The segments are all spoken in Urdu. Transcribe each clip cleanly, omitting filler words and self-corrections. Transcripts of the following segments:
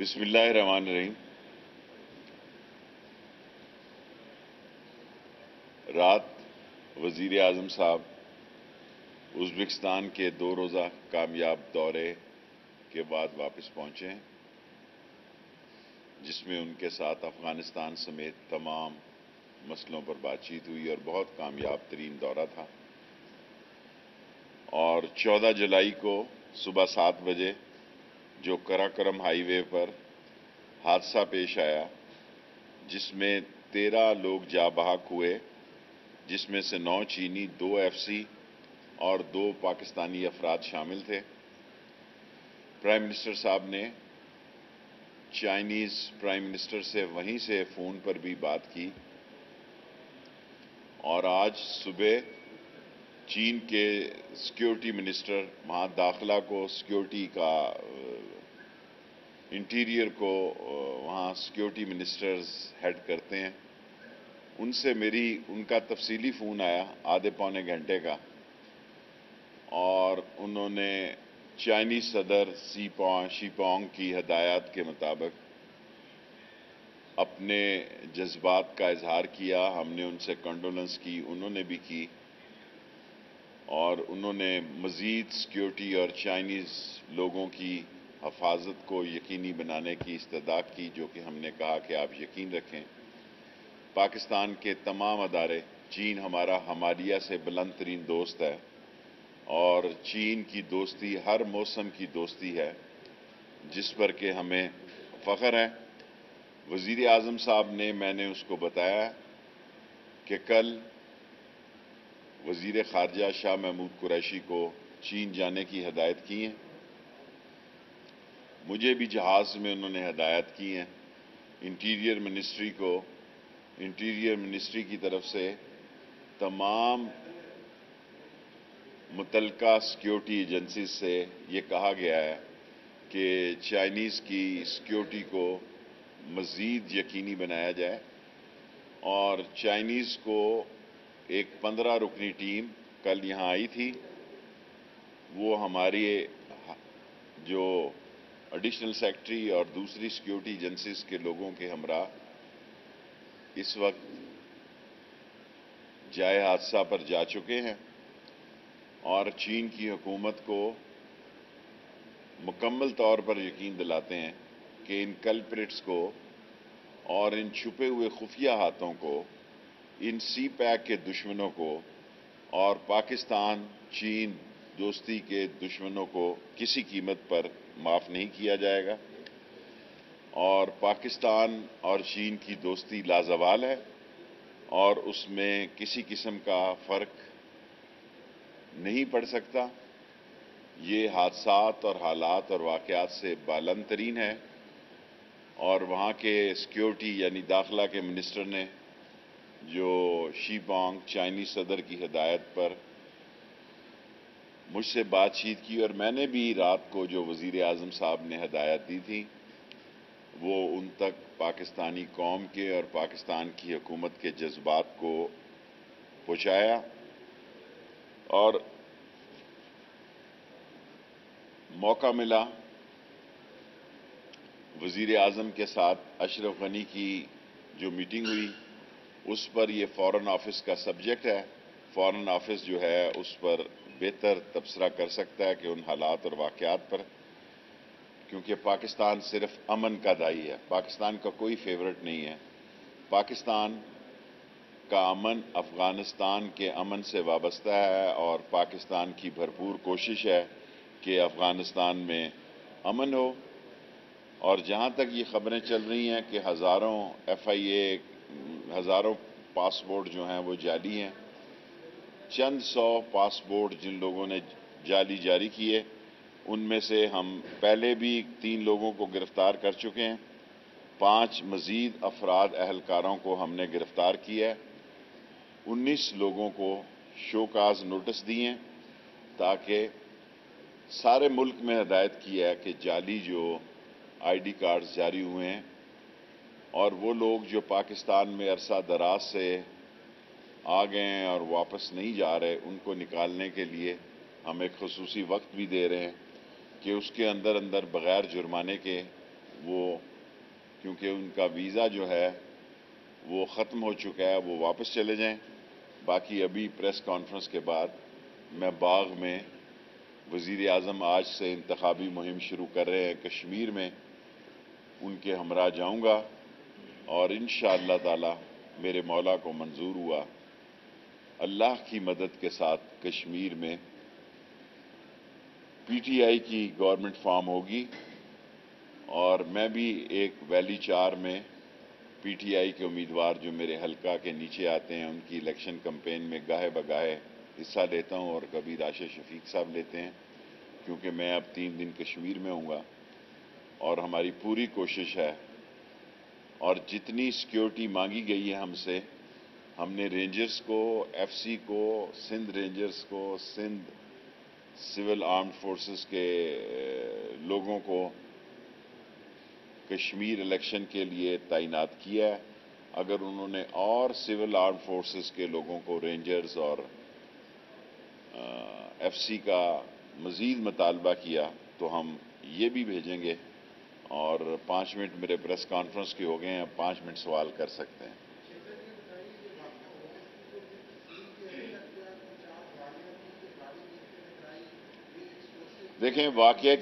بسم اللہ الرحمن الرحیم۔ رات وزیر اعظم صاحب ازبکستان کے 2 روزہ کامیاب دورے کے بعد واپس پہنچے ہیں، جس میں ان کے ساتھ افغانستان سمیت تمام مسئلوں پر بات چیت ہوئی اور بہت کامیاب ترین دورہ تھا۔ اور 14 جولائی کو صبح 7 بجے جو کراکرم ہائی وے پر حادثہ پیش آیا، جس میں 13 لوگ جاں بحق ہوئے، جس میں سے 9 چینی، 2 FCC اور 2 پاکستانی افراد شامل تھے۔ پرائم منسٹر صاحب نے چائنیز پرائم منسٹر سے وہیں سے فون پر بھی بات کی، اور آج صبح چین کے سیکیورٹی منسٹر وہاں داخلہ کو سیکیورٹی کا انٹیریئر کو وہاں سیکیورٹی منسٹرز ہیڈ کرتے ہیں، ان سے ان کا تفصیلی فون آیا آدھے پونے گھنٹے کا، اور انہوں نے چائنیز صدر شی پانگ کی ہدایات کے مطابق اپنے جذبات کا اظہار کیا۔ ہم نے ان سے کنڈولنس کی، انہوں نے بھی کی، اور انہوں نے مزید سیکیورٹی اور چائنیز لوگوں کی حفاظت کو یقینی بنانے کی استدعا کی، جو کہ ہم نے کہا کہ آپ یقین رکھیں پاکستان کے تمام ادارے، چین ہمارا ہمالیہ سے بلند ترین دوست ہے، اور چین کی دوستی ہر موسم کی دوستی ہے، جس پر کہ ہمیں فخر ہے۔ وزیر اعظم صاحب نے، میں نے اس کو بتایا کہ کل وزیر خارجہ شاہ محمود قریشی کو چین جانے کی ہدایت کی ہیں، مجھے بھی جہاز میں انہوں نے ہدایت کی ہیں۔ انٹیریئر منسٹری کی طرف سے تمام متعلقہ سیکیورٹی ایجنسیز سے یہ کہا گیا ہے کہ چائنیز کی سیکیورٹی کو مزید یقینی بنایا جائے، اور چائنیز کو ایک 15 رکنی ٹیم کل یہاں آئی تھی، وہ ہماری جو ایڈیشنل سیکرٹری اور دوسری سیکیورٹی ایجنسیز کے لوگوں کے ہمراہ اس وقت جائے حادثہ پر جا چکے ہیں، اور چین کی حکومت کو مکمل طور پر یقین دلاتے ہیں کہ ان کلپریٹس کو اور ان چھپے ہوئے خفیہ ہاتھوں کو، ان سی پیک کے دشمنوں کو اور پاکستان چین دوستی کے دشمنوں کو کسی قیمت پر معاف نہیں کیا جائے گا، اور پاکستان اور چین کی دوستی لازوال ہے، اور اس میں کسی قسم کا فرق نہیں پڑ سکتا۔ یہ حادثات اور حالات اور واقعات سے بالند ترین ہے، اور وہاں کے سیکیورٹی یعنی داخلہ کے منسٹر نے جو شی پانگ چائنیز صدر کی ہدایت پر مجھ سے بات چیت کی، اور میں نے بھی رات کو جو وزیر اعظم صاحب نے ہدایت دی تھی وہ ان تک پاکستانی قوم کے اور پاکستان کی حکومت کے جذبات کو پہنچایا، اور موقع ملا وزیر اعظم کے ساتھ اشرف غنی کی جو میٹنگ ہوئی، اس پر یہ فارن آفس کا سبجیکٹ ہے۔ فارن آفس جو ہے اس پر بہتر تبصرہ کر سکتا ہے کہ ان حالات اور واقعات پر، کیونکہ پاکستان صرف امن کا داعی ہے، پاکستان کا کوئی فیورٹ نہیں ہے۔ پاکستان کا امن افغانستان کے امن سے وابستہ ہے، اور پاکستان کی بھرپور کوشش ہے کہ افغانستان میں امن ہو۔ اور جہاں تک یہ خبریں چل رہی ہیں کہ ہزاروں FIA، ہزاروں پاسپورٹ جو ہیں وہ جعلی ہیں، چند 100 پاسپورٹ جن لوگوں نے جعلی جاری کیے، ان میں سے ہم پہلے بھی 3 لوگوں کو گرفتار کر چکے ہیں، 5 مزید افراد اہلکاروں کو ہم نے گرفتار کیا ہے، 19 لوگوں کو شو کاز نوٹس دیے ہیں، تاکہ سارے ملک میں ہدایت کی ہے کہ جعلی جو ID کارڈز جاری ہوئے ہیں، اور وہ لوگ جو پاکستان میں عرصہ دراز سے آ گئے ہیں اور واپس نہیں جا رہے، ان کو نکالنے کے لیے ہم ایک خصوصی وقت بھی دے رہے ہیں کہ اس کے اندر بغیر جرمانے کے وہ کیونکہ ان کا ویزا جو ہے وہ ختم ہو چکا ہے، وہ واپس چلے جائیں۔ باقی ابھی پریس کانفرنس کے بعد میں باغ میں وزیر اعظم آج سے انتخابی مہم شروع کر رہے ہیں کشمیر میں، ان کے ہمراہ جاؤں گا، اور انشاءاللہ تعالی میرے مولا کو منظور ہوا اللہ کی مدد کے ساتھ کشمیر میں پی ٹی آئی کی گورنمنٹ فارم ہوگی، اور میں بھی ایک ویلی 4 میں پی ٹی آئی کے امیدوار جو میرے حلقہ کے نیچے آتے ہیں ان کی الیکشن کمپین میں گاہے بگاہے حصہ لیتا ہوں، اور کبھی راشد شفیق صاحب لیتے ہیں، کیونکہ میں اب 3 دن کشمیر میں ہوں گا، اور ہماری پوری کوشش ہے، اور جتنی سیکیورٹی مانگی گئی ہے ہم سے، ہم نے رینجرز کو، ایف سی کو، سندھ رینجرز کو، سندھ سول آرمڈ فورسز کے لوگوں کو کشمیر الیکشن کے لیے تعینات کیا ہے۔ اگر انہوں نے اور سول آرم فورسز کے لوگوں کو، رینجرز اور ایف سی کا مزید مطالبہ کیا تو ہم یہ بھی بھیجیں گے۔ اور 5 منٹ میرے پریس کانفرنس کے ہو گئے ہیں، اب 5 منٹ سوال کر سکتے ہیں۔ دیکھیں، واقعہ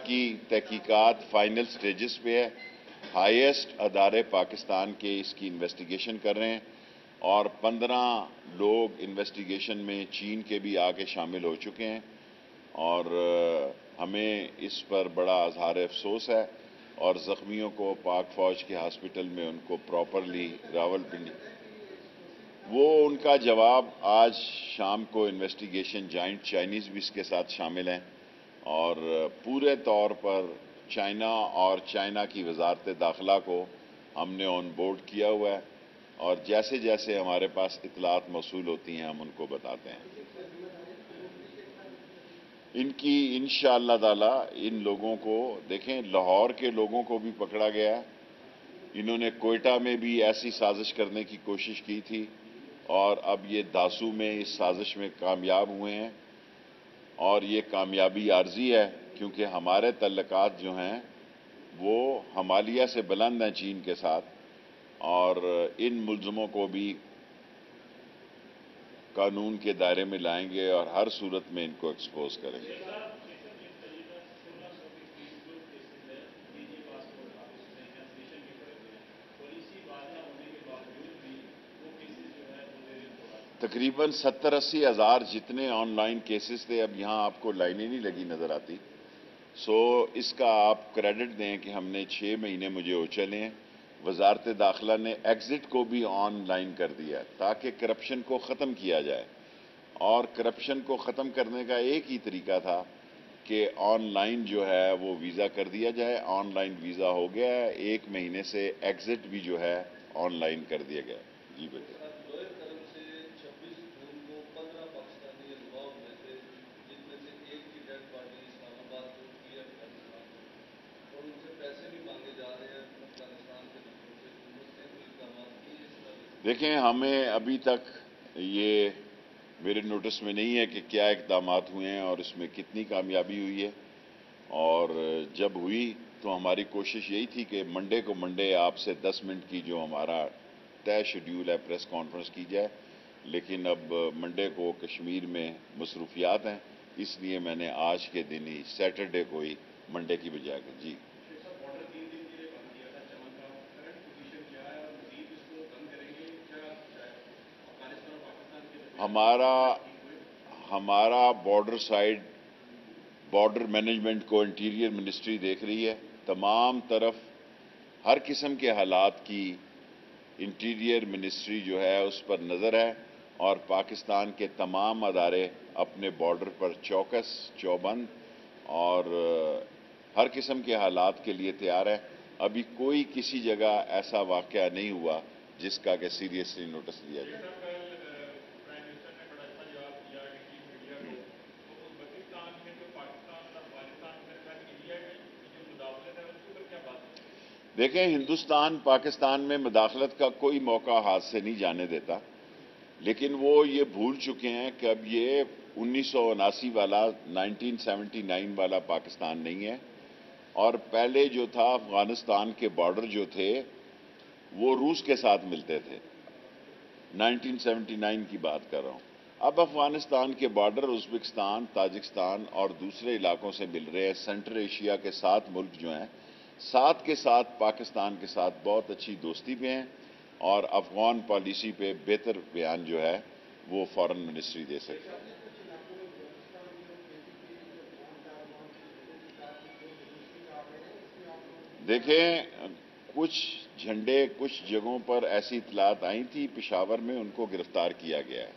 کی تحقیقات فائنل سٹیجز پہ ہے۔ ہائیسٹ ادارے پاکستان کے اس کی انویسٹیگیشن کر رہے ہیں، اور 15 لوگ انویسٹیگیشن میں چین کے بھی آگے شامل ہو چکے ہیں، اور ہمیں اس پر بڑا اظہار افسوس ہے، اور زخمیوں کو پاک فوج کے ہاسپٹل میں ان کو پراپرلی راولپنڈی، وہ ان کا جواب آج شام کو انویسٹیگیشن جائنٹ چائنیز بھی اس کے ساتھ شامل ہیں، اور پورے طور پر چائنا اور چائنا کی وزارت داخلہ کو ہم نے آن بورڈ کیا ہوا ہے، اور جیسے جیسے ہمارے پاس اطلاعات موصول ہوتی ہیں ہم ان کو بتاتے ہیں۔ ان کی انشاءاللہ تعالی ان لوگوں کو، دیکھیں لاہور کے لوگوں کو بھی پکڑا گیا، انہوں نے کوئٹہ میں بھی ایسی سازش کرنے کی کوشش کی تھی، اور اب یہ داسو میں اس سازش میں کامیاب ہوئے ہیں، اور یہ کامیابی عارضی ہے کیونکہ ہمارے تعلقات جو ہیں وہ ہمالیہ سے بلند ہیں چین کے ساتھ، اور ان ملزموں کو بھی قانون کے دائرے میں لائیں گے اور ہر صورت میں ان کو ایکسپوز کریں گے۔ تقریباً 70-80 ہزار جتنے آن لائن کیسز تھے، اب یہاں آپ کو لائنیں نہیں لگی نظر آتی، سو اس کا آپ کریڈٹ دیں کہ ہم نے 6 مہینے مجھے ہو چلے ہیں، وزارت داخلہ نے ایگزٹ کو بھی آن لائن کر دیا تاکہ کرپشن کو ختم کیا جائے، اور کرپشن کو ختم کرنے کا ایک ہی طریقہ تھا کہ آن لائن جو ہے وہ ویزا کر دیا جائے۔ آن لائن ویزا ہو گیا ہے، 1 مہینے سے ایگزٹ بھی جو ہے آن لائن کر دیا گیا۔ جی بھائی دیکھیں، ہمیں ابھی تک یہ میرے نوٹس میں نہیں ہے کہ کیا اقدامات ہوئے ہیں اور اس میں کتنی کامیابی ہوئی ہے، اور جب ہوئی تو ہماری کوشش یہی تھی کہ منڈے آپ سے 10 منٹ کی جو ہمارا طے شیڈیول ہے پریس کانفرنس کی جائے، لیکن اب منڈے کو کشمیر میں مصروفیات ہیں، اس لیے میں نے آج کے دن ہی سیٹرڈے کو ہی منڈے کی بجائے جی ہمارا بارڈر مینجمنٹ کو انٹیریئر منسٹری دیکھ رہی ہے، تمام طرف ہر قسم کے حالات کی انٹیریئر منسٹری جو ہے اس پر نظر ہے، اور پاکستان کے تمام ادارے اپنے بارڈر پر چوکس چوبند اور ہر قسم کے حالات کے لیے تیار ہے۔ ابھی کوئی کسی جگہ ایسا واقعہ نہیں ہوا جس کا کہ سیریسلی نوٹس لیا جائے۔ دیکھیں، ہندوستان پاکستان میں مداخلت کا کوئی موقع ہاتھ سے نہیں جانے دیتا، لیکن وہ یہ بھول چکے ہیں کہ اب یہ 1979 والا 1979 والا پاکستان نہیں ہے۔ اور پہلے جو تھا افغانستان کے بارڈر جو تھے وہ روس کے ساتھ ملتے تھے. 1979 کی بات کر رہا ہوں. اب افغانستان کے بارڈر ازبکستان، تاجکستان اور دوسرے علاقوں سے مل رہے ہیں. سینٹرل ایشیا کے 7 ملک جو ہیں، 7 کے ساتھ پاکستان کے ساتھ بہت اچھی دوستی پہ ہیں، اور افغان پالیسی پہ بہتر بیان جو ہے وہ فارن منسٹری دے سکتی ہے. دیکھیں، کچھ جھنڈے کچھ جگہوں پر ایسی اطلاعات آئی تھی پشاور میں، ان کو گرفتار کیا گیا ہے.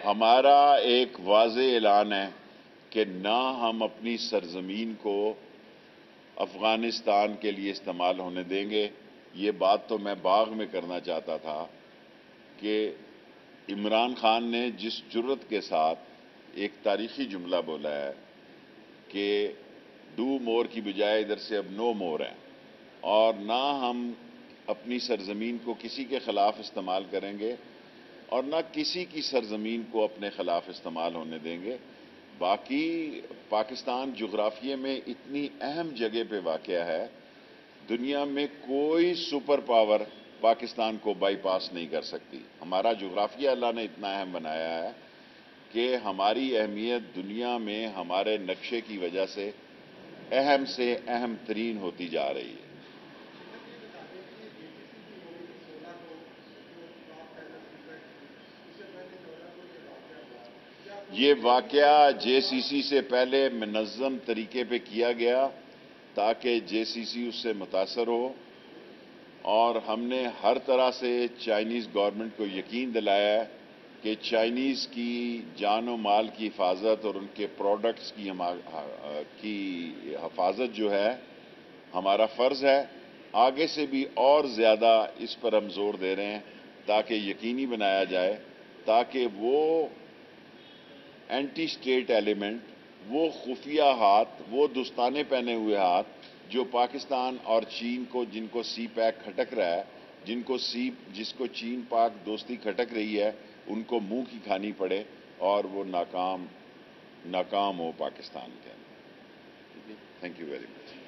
ہمارا ایک واضح اعلان ہے کہ نہ ہم اپنی سرزمین کو افغانستان کے لیے استعمال ہونے دیں گے. یہ بات تو میں باغ میں کرنا چاہتا تھا کہ عمران خان نے جس جرت کے ساتھ ایک تاریخی جملہ بولا ہے کہ ڈو مور کی بجائے ادھر سے اب نو مور ہے، اور نہ ہم اپنی سرزمین کو کسی کے خلاف استعمال کریں گے اور نہ کسی کی سرزمین کو اپنے خلاف استعمال ہونے دیں گے. باقی پاکستان جغرافیے میں اتنی اہم جگہ پہ واقع ہے، دنیا میں کوئی سپر پاور پاکستان کو بائی پاس نہیں کر سکتی. ہمارا جغرافیہ اللہ نے اتنا اہم بنایا ہے کہ ہماری اہمیت دنیا میں ہمارے نقشے کی وجہ سے اہم سے اہم ترین ہوتی جا رہی ہے. یہ واقعہ جے سی سی سے پہلے منظم طریقے پہ کیا گیا تاکہ جے سی سی اس سے متاثر ہو، اور ہم نے ہر طرح سے چائنیز گورنمنٹ کو یقین دلایا ہے کہ چائنیز کی جان و مال کی حفاظت اور ان کے پروڈکٹس کی حفاظت جو ہے ہمارا فرض ہے. آگے سے بھی اور زیادہ اس پر ہم زور دے رہے ہیں تاکہ یقینی بنایا جائے تاکہ وہ اینٹی اسٹیٹ ایلیمنٹ، وہ خفیہ ہاتھ، وہ دستانے پہنے ہوئے ہاتھ جو پاکستان اور چین کو، جن کو سی پیک کھٹک رہا ہے، جس کو چین پاک دوستی کھٹک رہی ہے، ان کو منہ کی کھانی پڑے اور وہ ناکام ہو پاکستان کے اندر. Thank you very much.